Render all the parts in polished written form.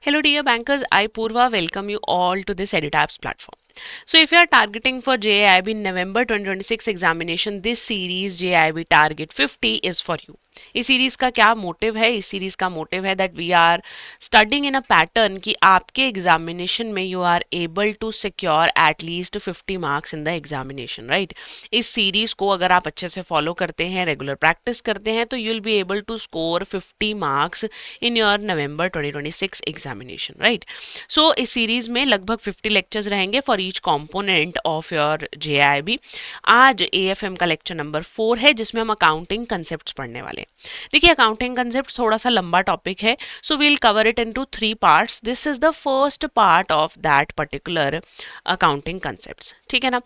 Hello dear bankers, I Purva welcome you all to this EduTabs platform. So if you are targeting for JIB November 2026 examination, this series JIB Target 50 is for you. इस series का क्या motive है? इस series का motive है that we are studying in a pattern कि आपके examination में you are able to secure at least 50 marks in the examination, right? इस सीरीज को अगर आप अच्छे से फॉलो करते हैं, रेगुलर प्रैक्टिस करते हैं, तो you will be able to score 50 marks in your November 2026 examination, right? So इस सीरीज में लगभग 50 लेक्चर्स रहेंगे for each component of your JIB। आज AFM का लेक्चर नंबर 4 है जिसमें हम अकाउंटिंग कंसेप्ट पढ़ने वाले हैं। देखिए, अकाउंटिंग कंसेप्ट थोड़ा सा लंबा टॉपिक है, so we'll cover it into 3 parts. This is the first part of that particular accounting concepts, ठीक है ना?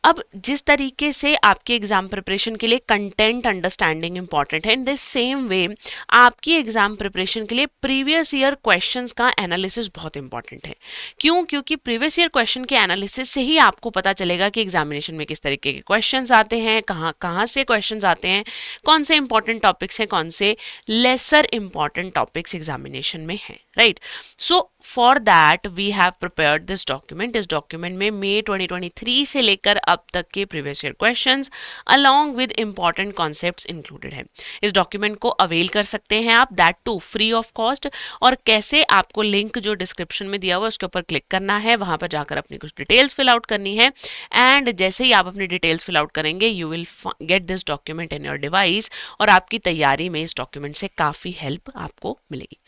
अब जिस तरीके से आपके एग्जाम प्रिपरेशन के लिए कंटेंट अंडरस्टैंडिंग इंपॉर्टेंट है, इन दिस सेम वे आपकी एग्जाम प्रिपरेशन के लिए प्रीवियस ईयर क्वेश्चंस का एनालिसिस बहुत इंपॉर्टेंट है। क्यों? क्योंकि प्रीवियस ईयर क्वेश्चन के एनालिसिस से ही आपको पता चलेगा कि एग्जामिनेशन में किस तरीके के क्वेश्चंस आते हैं, कहाँ कहाँ से क्वेश्चंस आते हैं, कौन से इंपॉर्टेंट टॉपिक्स हैं, कौन से लेसर इंपॉर्टेंट टॉपिक्स एग्जामिनेशन में हैं, right? So for that we have prepared this document. इस डॉक्यूमेंट में मई 2023 से लेकर अब तक के previous year questions along with important concepts included है। इस डॉक्यूमेंट को अवेल कर सकते हैं आप, that too free of cost. और कैसे? आपको लिंक जो डिस्क्रिप्शन में दिया हुआ है उसके ऊपर क्लिक करना है, वहां पर जाकर अपनी कुछ डिटेल्स फिल आउट करनी है, एंड जैसे ही आप अपनी डिटेल्स फिल आउट करेंगे you will get this document in your device, और आपकी तैयारी में इस डॉक्यूमेंट से काफी हेल्प आपको मिलेगी।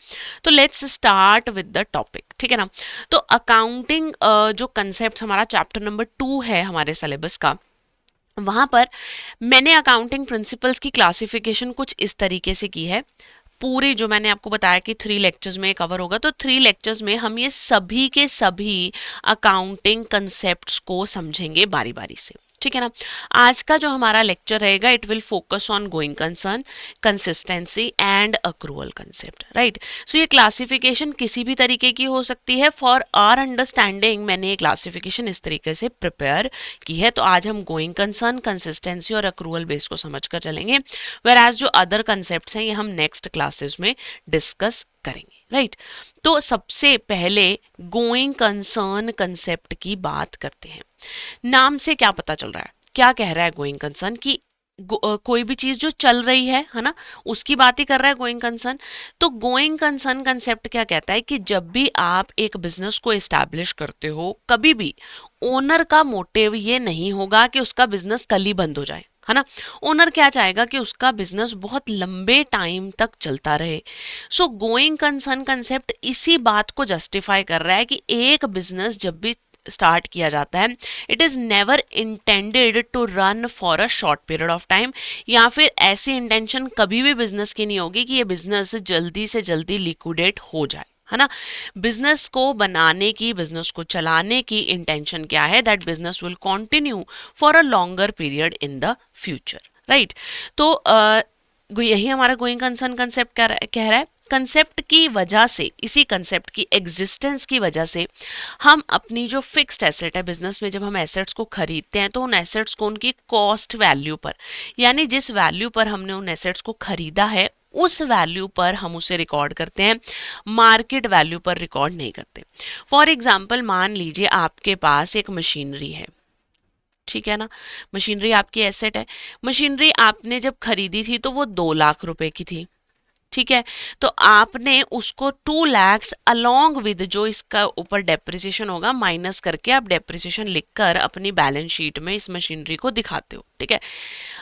तो let's start with the topic, ठीक है ना? तो अकाउंटिंग जो कंसेप्ट हमारा चैप्टर नंबर 2 है हमारे सिलेबस का, वहां पर मैंने अकाउंटिंग प्रिंसिपल्स की क्लासिफिकेशन कुछ इस तरीके से की है। पूरे जो मैंने आपको बताया कि 3 लेक्चर्स में कवर होगा, तो 3 लेक्चर्स में हम ये सभी के सभी अकाउंटिंग कंसेप्ट्स को समझेंगे बारी बारी से, ठीक है ना? आज का जो हमारा लेक्चर रहेगा, it will focus on going concern, consistency and accrual concept, right? So ये क्लासिफिकेशन किसी भी तरीके की हो सकती है। फॉर आवर अंडरस्टैंडिंग मैंने ये क्लासिफिकेशन इस तरीके से प्रिपेयर की है। तो आज हम गोइंग कंसर्न, कंसिस्टेंसी और अक्रूवल बेस को समझ कर चलेंगे, वेयर एज जो अदर कंसेप्ट हैं ये हम नेक्स्ट क्लासेस में डिस्कस करेंगे, राइट? तो सबसे पहले गोइंग कंसर्न कंसेप्ट की बात करते हैं। नाम से क्या पता चल रहा है? क्या कह रहा है गोइंग कंसर्न? कि कोई भी चीज जो चल रही है ना, उसकी बात ही कर रहा है गोइंग कंसर्न। तो गोइंग कंसर्न कंसेप्ट क्या कहता है कि जब भी आप एक बिजनेस को एस्टैब्लिश करते हो, कभी भी ओनर का मोटिव ये नहीं होगा कि उसका बिजनेस कल ही बंद हो जाए, है ना? ओनर क्या चाहेगा कि उसका बिजनेस बहुत लंबे टाइम तक चलता रहे। सो गोइंग कंसर्न कंसेप्ट इसी बात को जस्टिफाई कर रहा है कि एक बिजनेस जब भी स्टार्ट किया जाता है, it is never intended to run for a short period of time, या फिर ऐसी इंटेंशन कभी भी बिजनेस की नहीं होगी कि ये बिजनेस जल्दी से जल्दी लिक्विडेट हो जाए, है ना? बिजनेस को बनाने की, बिजनेस को चलाने की इंटेंशन क्या है? That business will continue for a longer period in the future, right? तो यही हमारा गोइंग कंसर्न कंसेप्ट कह रहा है। कंसेप्ट की वजह से, इसी कंसेप्ट की एग्जिस्टेंस की वजह से हम अपनी जो फिक्स्ड एसेट है बिजनेस में, जब हम एसेट्स को खरीदते हैं तो उन एसेट्स को उनकी कॉस्ट वैल्यू पर, यानी जिस वैल्यू पर हमने उन एसेट्स को खरीदा है उस वैल्यू पर हम उसे रिकॉर्ड करते हैं, मार्केट वैल्यू पर रिकॉर्ड नहीं करते। फॉर एग्जाम्पल, मान लीजिए आपके पास एक मशीनरी है, ठीक है ना? मशीनरी आपकी एसेट है। मशीनरी आपने जब खरीदी थी तो वो 2 लाख रुपए की थी, ठीक है? तो आपने उसको 2 लैक्स अलॉन्ग विद जो इसका ऊपर डेप्रिसिएशन होगा माइनस करके आप डेप्रिसिएशन लिखकर अपनी बैलेंस शीट में इस मशीनरी को दिखाते हो, ठीक है?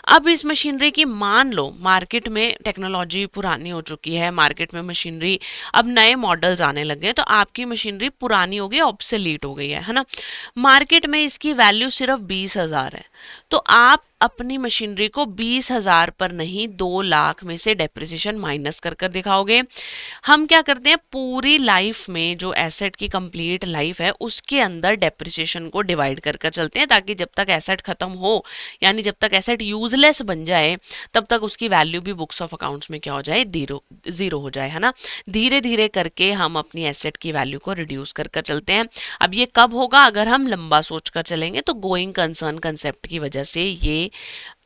अब इस मशीनरी की, मान लो मार्केट में टेक्नोलॉजी पुरानी हो चुकी है, मार्केट में मशीनरी अब नए मॉडल्स आने लगे हैं, तो आपकी मशीनरी पुरानी हो गई, ऑब्सोलीट हो गई है ना? मार्केट में इसकी वैल्यू सिर्फ 20,000 है। तो आप अपनी मशीनरी को 20,000 पर नहीं, 2 लाख में से डेप्रिसिएशन माइनस कर कर दिखाओगे। हम क्या करते हैं, पूरी लाइफ में जो एसेट की कंप्लीट लाइफ है उसके अंदर डेप्रिसिएशन को डिवाइड कर कर चलते हैं, ताकि जब तक एसेट खत्म हो, यानी जब तक एसेट यूजलेस बन जाए, तब तक उसकी वैल्यू भी बुक्स ऑफ अकाउंट्स में क्या हो जाए, जीरो हो जाए, है ना? धीरे धीरे करके हम अपनी एसेट की वैल्यू को रिड्यूस कर कर चलते हैं। अब ये कब होगा? अगर हम लंबा सोच कर चलेंगे। तो गोइंग कंसर्न कंसेप्ट की वजह से ये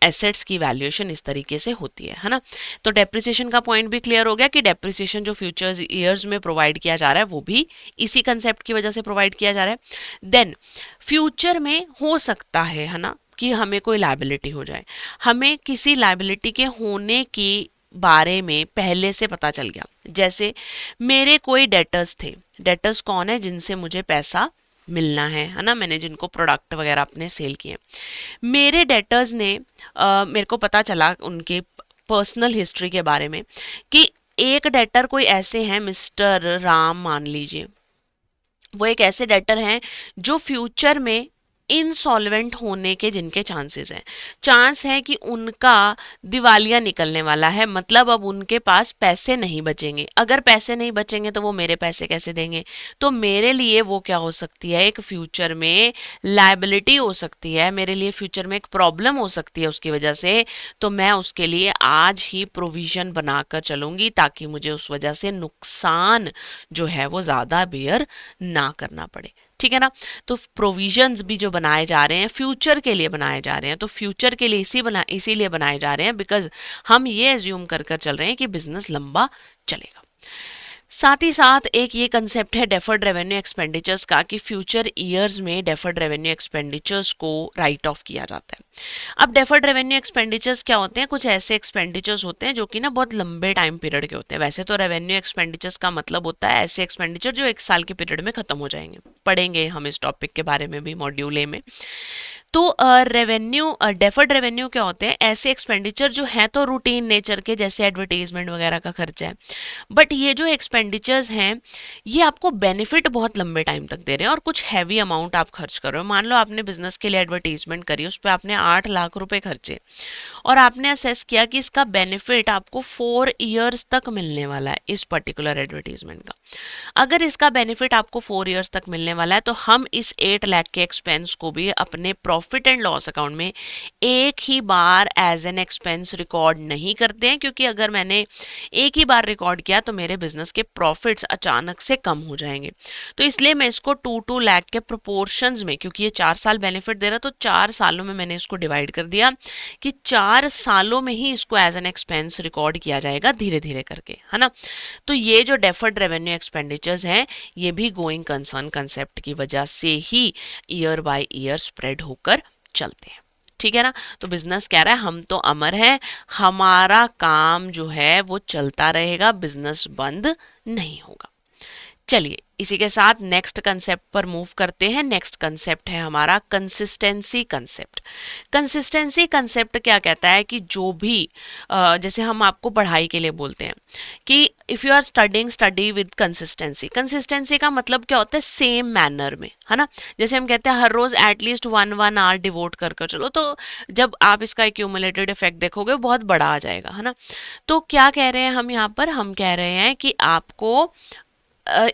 एसेट्स की वैल्यूएशन इस तरीके से होती है ना। तो डेप्रिसिएशन का पॉइंट भी क्लियर हो गया कि डेप्रिसिएशन जो फ्यूचर्स ईयर्स में प्रोवाइड किया जा रहा है वो भी इसी कंसेप्ट की वजह से प्रोवाइड किया जा रहा है। देन फ्यूचर में हो सकता है ना, कि हमें कोई लायबिलिटी हो जाए, हमें किसी लायबिलिटी के होने की बारे में पहले से पता चल गया। जैसे मेरे कोई डेटर्स थे, डेटर्स कौन है, जिनसे मुझे पैसा मिलना है ना, मैंने जिनको प्रोडक्ट वगैरह अपने सेल किए, मेरे डेटर्स ने मेरे को पता चला उनके पर्सनल हिस्ट्री के बारे में कि एक डेटर कोई ऐसे हैं, मिस्टर राम मान लीजिए, वो एक ऐसे डेटर हैं जो फ्यूचर में इनसॉल्वेंट होने के जिनके चांसेस हैं, चांस है कि उनका दिवालिया निकलने वाला है, मतलब अब उनके पास पैसे नहीं बचेंगे। अगर पैसे नहीं बचेंगे तो वो मेरे पैसे कैसे देंगे, तो मेरे लिए वो क्या हो सकती है, एक फ्यूचर में लायबिलिटी हो सकती है, मेरे लिए फ्यूचर में एक प्रॉब्लम हो सकती है उसकी वजह से। तो मैं उसके लिए आज ही प्रोविजन बनाकर चलूंगी ताकि मुझे उस वजह से नुकसान जो है वो ज़्यादा बेयर ना करना पड़े। ठीक है ना। तो प्रोविजंस भी जो बनाए जा रहे हैं फ्यूचर के लिए बनाए जा रहे हैं, तो फ्यूचर के लिए इसीलिए बनाए जा रहे हैं बिकॉज हम ये एज्यूम कर चल रहे हैं कि बिजनेस लंबा चलेगा। साथ ही साथ एक ये कंसेप्ट है डेफर्ड रेवेन्यू एक्सपेंडिचर्स का, कि फ्यूचर ईयर्स में डेफर्ड रेवेन्यू एक्सपेंडिचर्स को राइट ऑफ किया जाता है। अब डेफर्ड रेवेन्यू एक्सपेंडिचर्स क्या होते हैं, कुछ ऐसे एक्सपेंडिचर्स होते हैं जो कि ना बहुत लंबे टाइम पीरियड के होते हैं। वैसे तो रेवेन्यू एक्सपेंडिचर्स का मतलब होता है ऐसे एक्सपेंडिचर जो 1 साल के पीरियड में खत्म हो जाएंगे, पढ़ेंगे हम इस टॉपिक के बारे में भी मॉड्यूल ए में। तो रेवेन्यू डेफर्ड रेवेन्यू क्या होते हैं, ऐसे एक्सपेंडिचर जो हैं तो रूटीन नेचर के, जैसे एडवर्टीजमेंट वगैरह का खर्चा है, बट ये जो एक्सपेंडिचर्स हैं ये आपको बेनिफिट बहुत लंबे टाइम तक दे रहे हैं और कुछ हैवी अमाउंट आप खर्च कर रहे हो। मान लो आपने बिजनेस के लिए एडवर्टीजमेंट करी, उस पर आपने 8 लाख रुपए खर्चे और आपने असेस किया कि इसका बेनिफिट आपको 4 ईयर्स तक मिलने वाला है इस पर्टिकुलर एडवर्टीजमेंट का। अगर इसका बेनिफिट आपको 4 ईयर्स तक मिलने वाला है तो हम इस 8 लाख के एक्सपेंस को भी अपने प्रॉफिट एंड लॉस अकाउंट में एक ही बार एज एन एक्सपेंस रिकॉर्ड नहीं करते हैं, क्योंकि अगर मैंने एक ही बार रिकॉर्ड किया तो मेरे बिजनेस के प्रॉफिट्स अचानक से कम हो जाएंगे। तो इसलिए मैं इसको 2 लाख के प्रोपोर्शंस में, क्योंकि ये 4 साल बेनिफिट दे रहा, तो 4 सालों में मैंने इसको डिवाइड कर दिया कि 4 सालों में ही इसको एज एन एक्सपेंस रिकॉर्ड किया जाएगा धीरे धीरे करके, है ना। तो ये जो डेफर्ड रेवेन्यू एक्सपेंडिचर्स हैं ये भी गोइंग कंसर्न कंसेप्ट की वजह से ही ईयर बाय ईयर स्प्रेड होकर चलते हैं। ठीक है ना। तो बिजनेस कह रहा है हम तो अमर हैं, हमारा काम जो है वो चलता रहेगा, बिजनेस बंद नहीं होगा। चलिए इसी के साथ नेक्स्ट कंसेप्ट पर मूव करते हैं। नेक्स्ट कंसेप्ट है हमारा कंसिस्टेंसी कंसेप्ट। कंसिस्टेंसी कंसेप्ट क्या कहता है कि जो भी जैसे हम आपको पढ़ाई के लिए बोलते हैं कि if you are studying study with consistency. Consistency का मतलब क्या होता है, सेम मैनर में, है ना। जैसे हम कहते हैं हर रोज एटलीस्ट 1 आवर डिवोट कर चलो, तो जब आप इसका एक्यूमुलेटेड इफेक्ट देखोगे बहुत बड़ा आ जाएगा, है ना। तो क्या कह रहे हैं हम यहाँ पर, हम कह रहे हैं कि आपको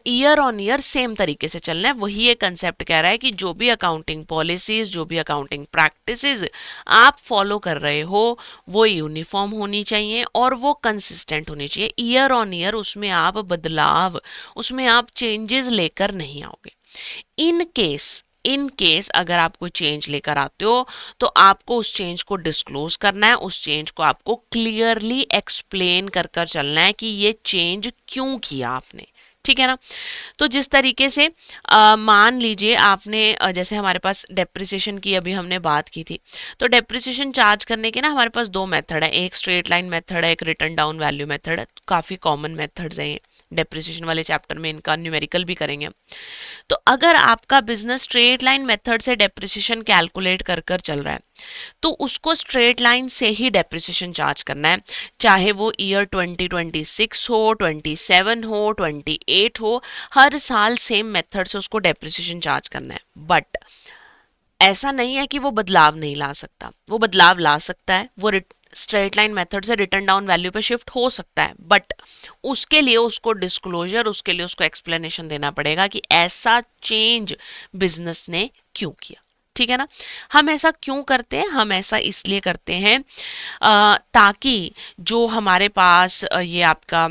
ईयर ऑन ईयर सेम तरीके से चलना है। वही ये कंसेप्ट कह रहा है कि जो भी अकाउंटिंग पॉलिसीज, जो भी अकाउंटिंग प्रैक्टिसेस आप फॉलो कर रहे हो वो यूनिफॉर्म होनी चाहिए और वो कंसिस्टेंट होनी चाहिए। ईयर ऑन ईयर उसमें आप बदलाव, उसमें आप चेंजेस लेकर नहीं आओगे। इन केस अगर आप कोई चेंज लेकर आते हो तो आपको उस चेंज को डिस्क्लोज करना है, उस चेंज को आपको क्लियरली एक्सप्लेन कर चलना है कि ये चेंज क्यों किया आपने। ठीक है ना। तो जिस तरीके से मान लीजिए आपने जैसे हमारे पास डेप्रिसिएशन की अभी हमने बात की थी, तो डेप्रिसिएशन चार्ज करने के ना हमारे पास 2 मेथड है, एक स्ट्रेट लाइन मेथड है, एक रिटर्न डाउन वैल्यू मेथड है। काफ़ी कॉमन मेथड्स हैं ये, डेप्रिसिएशन वाले चैप्टर में इनका न्यूमेरिकल भी करेंगे। तो अगर आपका बिजनेस स्ट्रेट लाइन मेथड से डेप्रिसिएशन कैलकुलेट कर चल रहा है तो उसको स्ट्रेट लाइन से ही डेप्रिसिएशन चार्ज करना है, चाहे वो ईयर 2026 हो, 27 हो, 28 हो, हर साल सेम मेथड से उसको डेप्रिसिएशन चार्ज करना है। बट ऐसा नहीं है कि वो बदलाव नहीं ला सकता, वो बदलाव ला सकता है, वो स्ट्रेट लाइन मेथड से रिटर्न डाउन वैल्यू पे शिफ्ट हो सकता है, बट उसके लिए उसको डिस्क्लोजर, उसके लिए उसको एक्सप्लेनेशन देना पड़ेगा कि ऐसा चेंज बिजनेस ने क्यों किया। ठीक है ना। हम ऐसा क्यों करते हैं, हम ऐसा इसलिए करते हैं ताकि जो हमारे पास ये आपका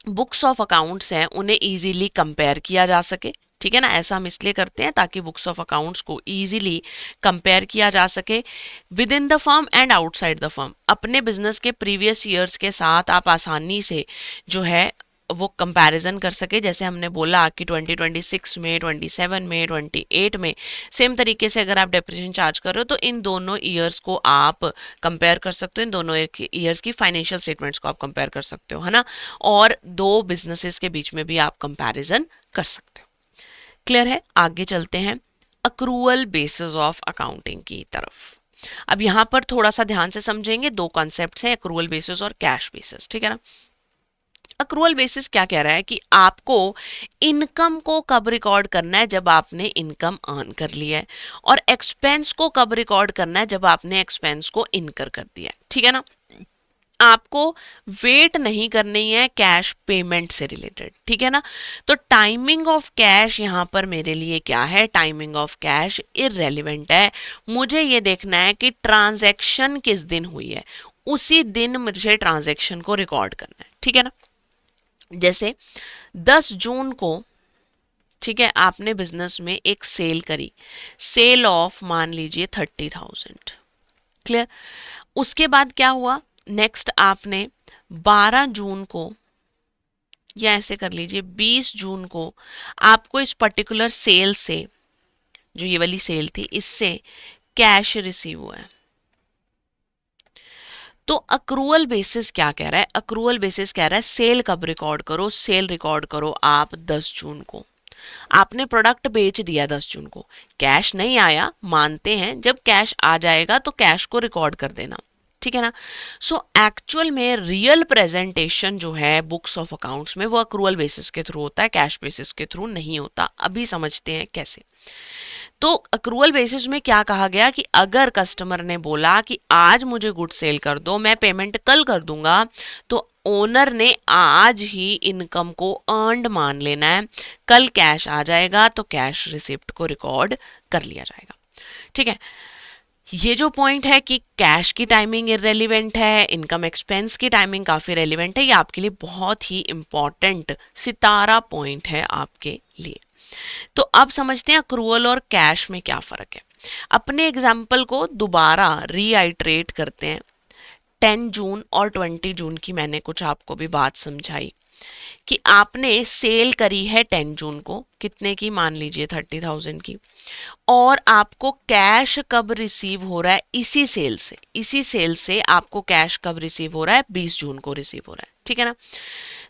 बुक्स ऑफ अकाउंट्स हैं उन्हें इजीली कंपेयर किया जा सके। ठीक है ना। ऐसा हम इसलिए करते हैं ताकि बुक्स ऑफ अकाउंट्स को इजीली कंपेयर किया जा सके with in the firm and outside the firm. अपने बिजनेस के प्रीवियस ईयर्स के साथ आप आसानी से जो है वो कंपैरिजन कर सके। जैसे हमने बोला कि 2026 में, 27 में, 28 में सेम तरीके से अगर आप डेप्रिसिएशन चार्ज कर रहे हो तो इन दोनों ईयर्स को आप कंपेयर कर सकते हो, इन दोनों ईयर्स की फाइनेंशियल स्टेटमेंट्स को आप कंपेयर कर सकते हो, है ना। और दो बिजनेसेस के बीच में भी आप कंपैरिजन कर सकते हो। क्लियर है। आगे चलते हैं अक्रूअल बेसिस ऑफ अकाउंटिंग की तरफ। अब यहां पर थोड़ा सा ध्यान से समझेंगे, दो कॉन्सेप्ट्स हैं, अक्रूअल बेसिस और कैश बेसिस, ठीक है ना। अक्रूअल बेसिस क्या कह रहा है कि आपको इनकम को कब रिकॉर्ड करना है, जब आपने इनकम अर्न कर लिया है, और एक्सपेंस को कब रिकॉर्ड करना है, जब आपने एक्सपेंस को इनकर कर दिया है, ठीक है ना। आपको वेट नहीं करनी है कैश पेमेंट से रिलेटेड, ठीक है ना। तो टाइमिंग ऑफ कैश यहां पर मेरे लिए क्या है, टाइमिंग ऑफ कैश इररेलेवेंट है। मुझे ये देखना है कि ट्रांजैक्शन किस दिन हुई है, उसी दिन मुझे ट्रांजैक्शन को रिकॉर्ड करना है, ठीक है ना। जैसे 10 जून को, ठीक है, आपने बिजनेस में एक सेल करी, सेल ऑफ मान लीजिए 30,000। क्लियर। उसके बाद क्या हुआ, नेक्स्ट आपने 12 जून को, या ऐसे कर लीजिए 20 जून को आपको इस पर्टिकुलर सेल से, जो ये वाली सेल थी, इससे कैश रिसीव हुआ है। तो अक्रूअल बेसिस क्या कह रहा है, अक्रूअल बेसिस कह रहा है सेल कब रिकॉर्ड करो, सेल रिकॉर्ड करो आप 10 जून को। आपने प्रोडक्ट बेच दिया 10 जून को, कैश नहीं आया, मानते हैं, जब कैश आ जाएगा तो कैश को रिकॉर्ड कर देना, ठीक है ना। सो एक्चुअल में रियल प्रेजेंटेशन जो है बुक्स ऑफ अकाउंट्स में वो अक्रूअल बेसिस के थ्रू होता है, कैश बेसिस के थ्रू नहीं होता। अभी समझते हैं कैसे। तो अक्रूअल बेसिस में क्या कहा गया कि अगर कस्टमर ने बोला कि आज मुझे गुड सेल कर दो, मैं पेमेंट कल कर दूंगा, तो ओनर ने आज ही इनकम को अर्नड मान लेना है। कल कैश आ जाएगा तो कैश रिसिप्ट को रिकॉर्ड कर लिया जाएगा, ठीक है। ये जो पॉइंट है कि कैश की टाइमिंग इररेलेवेंट है, इनकम एक्सपेंस की टाइमिंग काफी रेलिवेंट है, ये आपके लिए बहुत ही इंपॉर्टेंट सितारा पॉइंट है आपके लिए। तो अब समझते हैं अक्रूअल और कैश में क्या फर्क है। अपने एग्जाम्पल को दोबारा रीआइट्रेट करते हैं। 10 जून और 20 जून की मैंने कुछ आपको भी बात समझाई कि आपने सेल करी है 10 जून को, कितने की, मान लीजिए 30,000 की, और आपको कैश कब रिसीव हो रहा है, इसी सेल से आपको कैश कब रिसीव हो रहा है, 20 जून को रिसीव हो रहा है, ठीक है ना।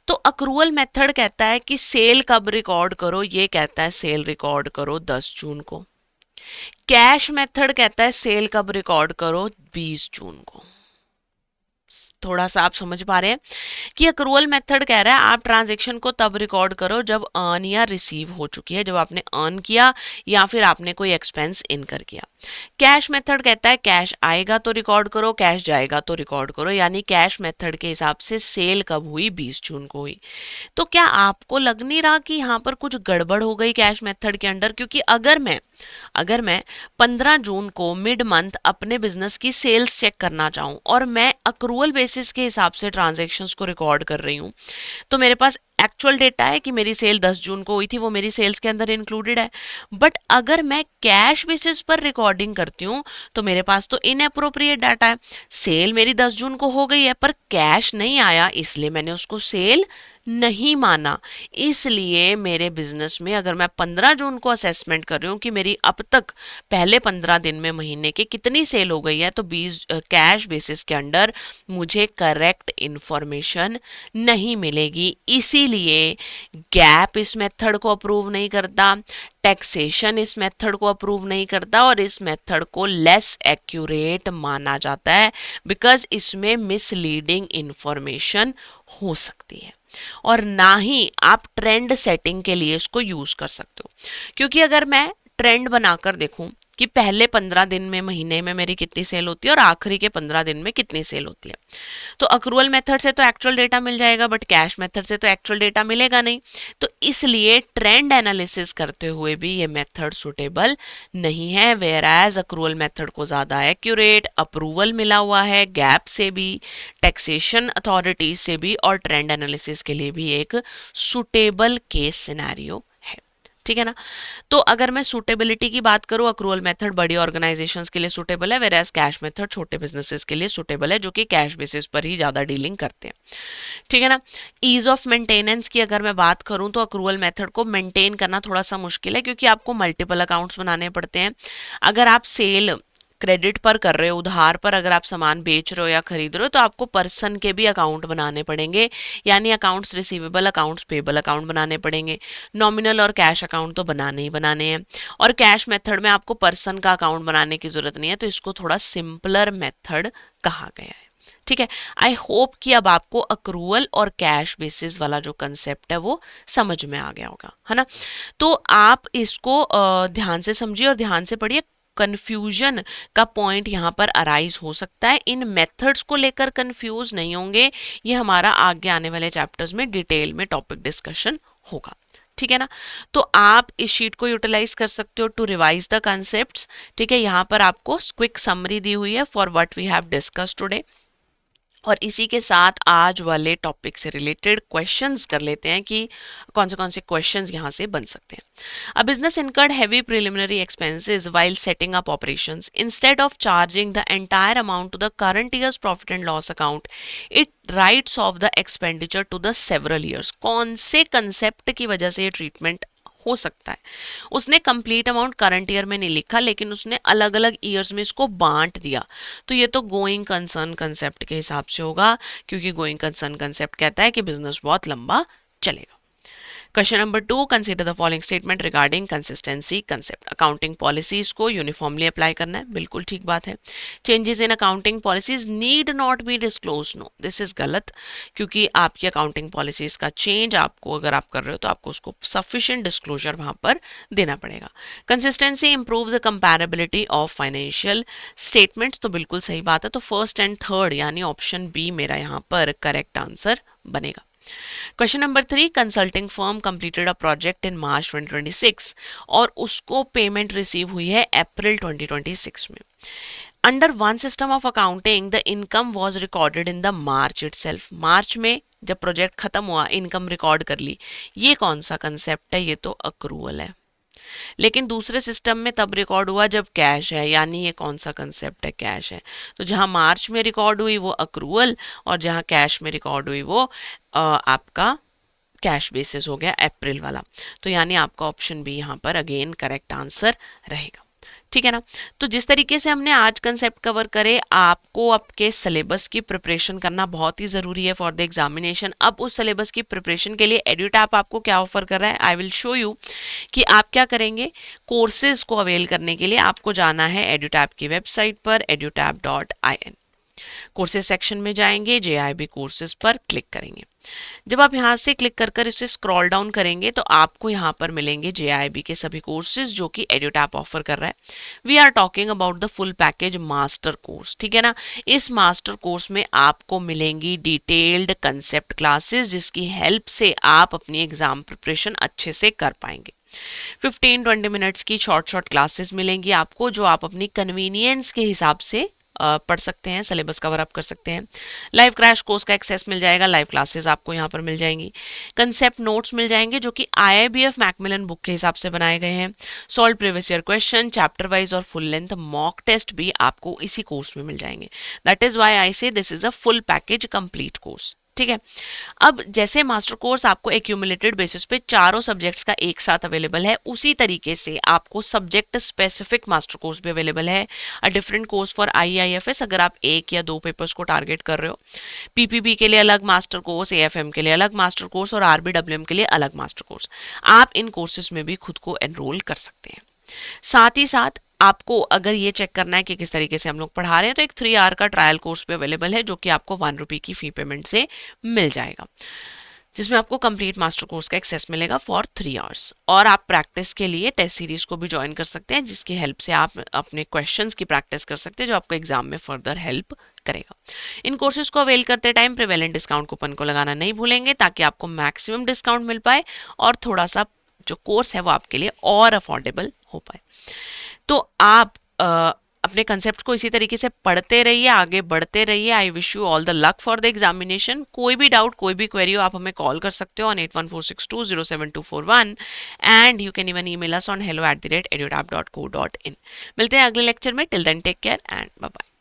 तो अक्रूअल मेथड कहता है कि सेल कब रिकॉर्ड करो, ये कहता है सेल रिकॉर्ड करो 10 जून को। कैश मेथड कहता है सेल कब रिकॉर्ड करो, 20 जून को। थोड़ा सा आप समझ पा रहे हैं कि अक्रूअल मेथड कह रहा है आप ट्रांजैक्शन को तब रिकॉर्ड करो जब अर्न या रिसीव हो चुकी है, जब आपने अर्न किया या फिर आपने कोई एक्सपेंस इनकर किया। कैश मेथड कहता है कैश आएगा तो रिकॉर्ड करो, कैश जाएगा तो रिकॉर्ड करो, यानी कैश मेथड के हिसाब से सेल कब हुई, 20 जून को हुई। तो क्या आपको लग नहीं रहा कि यहाँ पर कुछ गड़बड़ हो गई कैश मेथड के अंदर? क्योंकि अगर मैं 15 जून को मिड मंथ अपने बिजनेस की सेल्स चेक करना चाहूँ और मैं अक्रूअल बेसिस के हिसाब से ट्रांजैक्शंस को रिकॉर्ड कर रही हूँ, तो मेरे पास एक्चुअल डेटा है कि मेरी सेल 10 जून को हुई थी, वो मेरी सेल्स के अंदर इंक्लूडेड है। बट अगर मैं कैश बेसिस पर रिकॉर्डिंग करती हूँ तो मेरे पास तो इनअप्रोप्रिएट डाटा है। सेल मेरी 10 जून को हो गई है पर कैश नहीं आया, इसलिए मैंने उसको सेल नहीं माना। इसलिए मेरे बिजनेस में अगर मैं 15 जून को असेसमेंट कर रही हूँ कि मेरी अब तक पहले 15 दिन में महीने के कितनी सेल हो गई है, तो 20 कैश बेसिस के अंडर मुझे करेक्ट इंफॉर्मेशन नहीं मिलेगी। इसीलिए गैप इस मेथड को अप्रूव नहीं करता, टैक्सेशन इस मेथड को अप्रूव नहीं करता और इस मेथड को लेस एक्यूरेट माना जाता है, बिकॉज इसमें मिसलीडिंग इंफॉर्मेशन हो सकती है और ना ही आप ट्रेंड सेटिंग के लिए इसको यूज कर सकते हो। क्योंकि अगर मैं ट्रेंड बनाकर देखूं कि पहले 15 दिन में महीने में मेरी कितनी सेल होती है और आखिरी के 15 दिन में कितनी सेल होती है, तो अक्रूअल मेथड से तो एक्चुअल डेटा मिल जाएगा बट कैश मेथड से तो एक्चुअल डेटा मिलेगा नहीं। तो इसलिए ट्रेंड एनालिसिस करते हुए भी ये मेथड सुटेबल नहीं है, वेयर एज अक्रूअल मेथड को ज्यादा एक्यूरेट अप्रूवल मिला हुआ है गैप से भी, टैक्सेशन अथॉरिटीज से भी और ट्रेंड एनालिसिस के लिए भी एक सुटेबल केस सिनेरियो है। ठीक है ना। तो अगर मैं सूटेबिलिटी की बात करूं, अक्रूवल मेथड बड़ी ऑर्गेनाइजेशंस के लिए सूटेबल है, वेर एज कैश मेथड छोटे बिजनेसेस के लिए सूटेबल है, जो कि कैश बेसिस पर ही ज़्यादा डीलिंग करते हैं। ठीक है ना। ईज ऑफ मेंटेनेंस की अगर मैं बात करूं तो अक्रूवल मेथड को मेंटेन करना थोड़ा सा मुश्किल है, क्योंकि आपको मल्टीपल अकाउंट्स बनाने पड़ते हैं। अगर आप सेल क्रेडिट पर कर रहे हो, उधार पर अगर आप सामान बेच रहे हो या खरीद रहे हो, तो आपको पर्सन के भी अकाउंट बनाने पड़ेंगे, यानी accounts receivable, accounts payable account बनाने पड़ेंगे। नॉमिनल और कैश अकाउंट तो बनाने ही बनाने हैं, और कैश मेथड में आपको पर्सन का अकाउंट बनाने की जरूरत नहीं है, तो इसको थोड़ा सिंपलर मेथड कहा गया है। ठीक है। आई होप कि अब आपको अक्रूवल और कैश बेसिस वाला जो कंसेप्ट है वो समझ में आ गया होगा, है ना। तो आप इसको ध्यान से समझिए और ध्यान से पढ़िए। कंफ्यूजन का पॉइंट यहाँ पर अराइज हो सकता है, इन मेथड्स को लेकर कंफ्यूज नहीं होंगे, ये हमारा आगे आने वाले चैप्टर्स में डिटेल में टॉपिक डिस्कशन होगा। ठीक है ना। तो आप इस शीट को यूटिलाइज कर सकते हो टू रिवाइज द कॉन्सेप्ट्स। ठीक है, यहाँ पर आपको क्विक समरी दी हुई है for what we have discussed today, और इसी के साथ आज वाले टॉपिक से रिलेटेड क्वेश्चंस कर लेते हैं कि कौन से क्वेश्चंस यहाँ से बन सकते हैं। A business incurred heavy preliminary expenses while setting up operations, instead of charging the entire amount to the current year's profit and loss account, it writes off the expenditure to the several years. कौन से concept की वजह से ये treatment हो सकता है? उसने कंप्लीट अमाउंट करंट ईयर में नहीं लिखा, लेकिन उसने अलग अलग ईयर्स में इसको बांट दिया, तो ये तो गोइंग कंसर्न कंसेप्ट के हिसाब से होगा, क्योंकि गोइंग कंसर्न कंसेप्ट कहता है कि बिजनेस बहुत लंबा चलेगा। Question number 2, consider the following statement regarding consistency concept. Accounting policies को यूनिफॉर्मली अप्लाई करना है, बिल्कुल ठीक बात है। Changes in accounting policies need not be disclose, no this is गलत, क्योंकि आपकी अकाउंटिंग पॉलिसीज का चेंज आपको अगर आप कर रहे हो तो आपको उसको सफिशिएंट डिस्क्लोजर वहां पर देना पड़ेगा। Consistency improve the comparability of financial statements, तो बिल्कुल सही बात है। तो फर्स्ट एंड थर्ड यानी ऑप्शन बी मेरा यहाँ पर करेक्ट आंसर बनेगा। Question number 3, consulting firm completed a project in March 2026 और उसको पेमेंट रिसीव हुई है अप्रैल 2026 में। Under one system of accounting the income was recorded in the March itself. March में जब प्रोजेक्ट खत्म हुआ इनकम रिकॉर्ड कर ली, ये कौन सा कंसेप्ट है? ये तो अक्रूवल है। लेकिन दूसरे सिस्टम में तब रिकॉर्ड हुआ जब कैश है, यानी ये कौन सा कंसेप्ट है? कैश है। तो जहां मार्च में रिकॉर्ड हुई वो अक्रूवल, और जहां कैश में रिकॉर्ड हुई वो आपका कैश बेसिस हो गया अप्रैल वाला। तो यानी आपका ऑप्शन बी यहाँ पर अगेन करेक्ट आंसर रहेगा। ठीक है ना। तो जिस तरीके से हमने आज कंसेप्ट कवर करे, आपको आपके सिलेबस की प्रिपरेशन करना बहुत ही ज़रूरी है फॉर द एग्जामिनेशन। अब उस सिलेबस की प्रिपरेशन के लिए एड्यूटैप आपको क्या ऑफर कर रहा है, आई विल शो यू कि आप क्या करेंगे। कोर्सेज को अवेल करने के लिए आपको जाना है एड्यूटैप की वेबसाइट पर edutap.in। कोर्सेज सेक्शन में जाएंगे, JIB कोर्सेज पर क्लिक करेंगे। जब आप यहाँ से क्लिक कर कर इसे स्क्रॉल डाउन करेंगे तो आपको यहाँ पर मिलेंगे JIB के सभी कोर्सेज जो कि एड्यूटैप ऑफर कर रहा है। We are talking about the full package master course. ठीक है ना। इस मास्टर कोर्स में आपको मिलेंगी डिटेल्ड कंसेप्ट क्लासेस, जिसकी हेल्प से आप अपनी एग्जाम प्रिपरेशन अच्छे से कर पाएंगे। 15-20 मिनट्स की शॉर्ट क्लासेस मिलेंगी आपको, जो आप अपनी कन्वीनियंस के हिसाब से पढ़ सकते हैं, सिलेबस कवर अप कर सकते हैं। लाइव क्रैश कोर्स का एक्सेस मिल जाएगा, लाइव क्लासेस आपको यहाँ पर मिल जाएंगी। कंसेप्ट नोट्स मिल जाएंगे जो कि IIBF मैकमिलन बुक के हिसाब से बनाए गए हैं। Solve previous year question, chapter wise और फुल लेंथ मॉक टेस्ट भी आपको इसी कोर्स में मिल जाएंगे। दैट इज वाई आई से this is a full package complete course. ठीक है। अब जैसे मास्टर कोर्स आपको एक्यूमुलेटेड बेसिस पे चारों सब्जेक्ट्स का एक साथ अवेलेबल है, उसी तरीके से आपको सब्जेक्ट स्पेसिफिक मास्टर कोर्स भी अवेलेबल है। A different course for IIFS, अगर आप 1 या 2 पेपर्स को टारगेट कर रहे हो। PPB के लिए अलग मास्टर कोर्स, AFM के लिए अलग मास्टर कोर्स और RBWM के लिए अलग मास्टर कोर्स। आप इन कोर्सेज में भी खुद को एनरोल कर सकते हैं। साथ ही साथ आपको अगर ये चेक करना है कि किस तरीके से हम लोग पढ़ा रहे हैं, तो एक 3 आवर का ट्रायल कोर्स भी अवेलेबल है, जो कि आपको 1 रुपये की फी पेमेंट से मिल जाएगा, जिसमें आपको कंप्लीट मास्टर कोर्स का एक्सेस मिलेगा फॉर 3 आवर्स। और आप प्रैक्टिस के लिए टेस्ट सीरीज को भी ज्वाइन कर सकते हैं, जिसकी हेल्प से आप अपने क्वेश्चंस की प्रैक्टिस कर सकते हैं, जो आपको एग्जाम में फर्दर हेल्प करेगा। इन कोर्सेज को अवेल करते टाइम प्रिवेलेंट डिस्काउंट कूपन को लगाना नहीं भूलेंगे, ताकि आपको मैक्सिमम डिस्काउंट मिल पाए और थोड़ा सा जो कोर्स है वो आपके लिए और अफोर्डेबल हो पाए। तो आप अपने कंसेप्ट को इसी तरीके से पढ़ते रहिए, आगे बढ़ते रहिए। I wish you all the luck for the examination. कोई भी डाउट, कोई भी क्वेरी हो, आप हमें कॉल कर सकते हो on 8146207241 and you can even email us on hello@edutapp.co.in। मिलते हैं अगले लेक्चर में। Till then take care and bye bye.